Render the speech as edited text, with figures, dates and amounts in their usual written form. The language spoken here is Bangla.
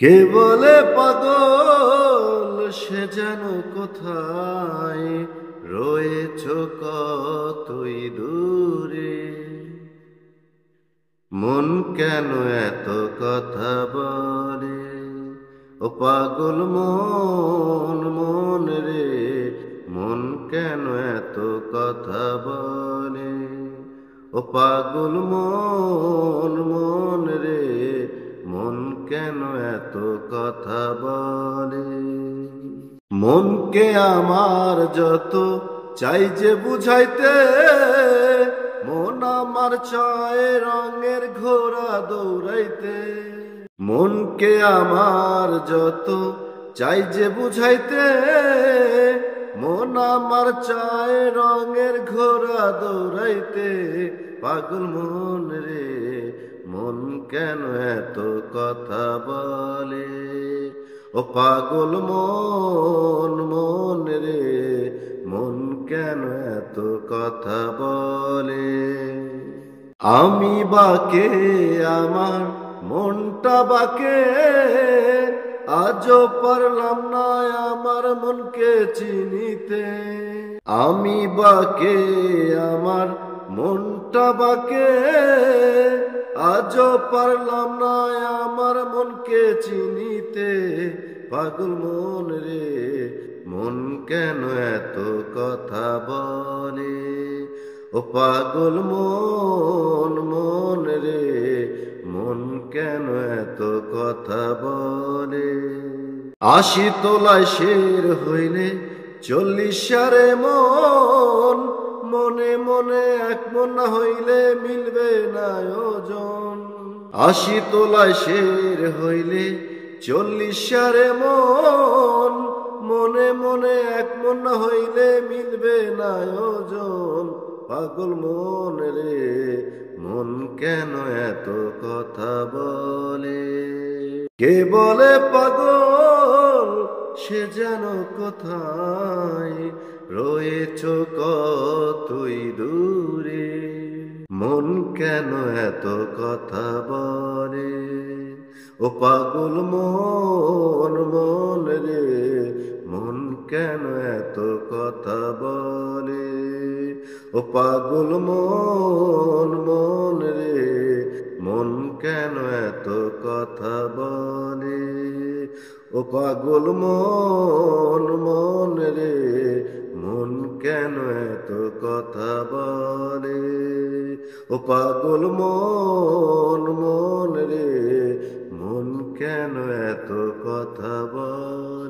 কে বলে পাগল সে যেন কোথায় রয়েছ কতই দূরে। মন কেন এত কথা বলে, ও পাগল মন মন রে, মন কেন এত কথা বলে, ও পাগল মন মন রে, মন কেন এত কথা বলে। মনকে আমার যত চাই যে বুঝাইতে, মন আমার চায় রঙের ঘোড়া দৌড়াইতে। মনকে আমার যত চাই যে বুঝাইতে, মন আমার চায় রঙের ঘোড়া দৌড়াইতে। পাগল মন রে, মন কেন এত কথা বলে, ও পাগল মন মন রে, মন কেন এত কথা বলে। আমি বাকে আমার মনটা বাকে, আজও পারলাম না আমার মনকে চিনিতে। আমি বাকে আমার মনটা বাকে, আজও পারলাম না আমার মনকে চিনিতে। পাগল মন রে, মন কেন এত কথা বলে, ও পাগল মন মন রে, মন কেন এত কথা বলে। ৮০ তোলায় শের হইলে ৪০ সারে মন, মনে মনে এক মন না হইলে মিলবে না ওজন। ৮০ তোলায় শের হইলে ৪০ সারে মন, মনে মনে এক মন না হইলে মিলবে না ওজন। পাগল মন রে, মন কেন এত কথা বলে। কে বলে পাগল সে যেন কোথায় রয়েছ কতই দূরে। মন কেন এত কথা বলে, ও পাগল মন মন রে, মন কেন এত কথা বলে, ও পাগল মন মন রে, মন কেন এত কথা বলে, ও পাগল মন মন রে, মন কেন এত কথা বলে, ও পাগল মন মন রে, মন কেন এত কথা বলে।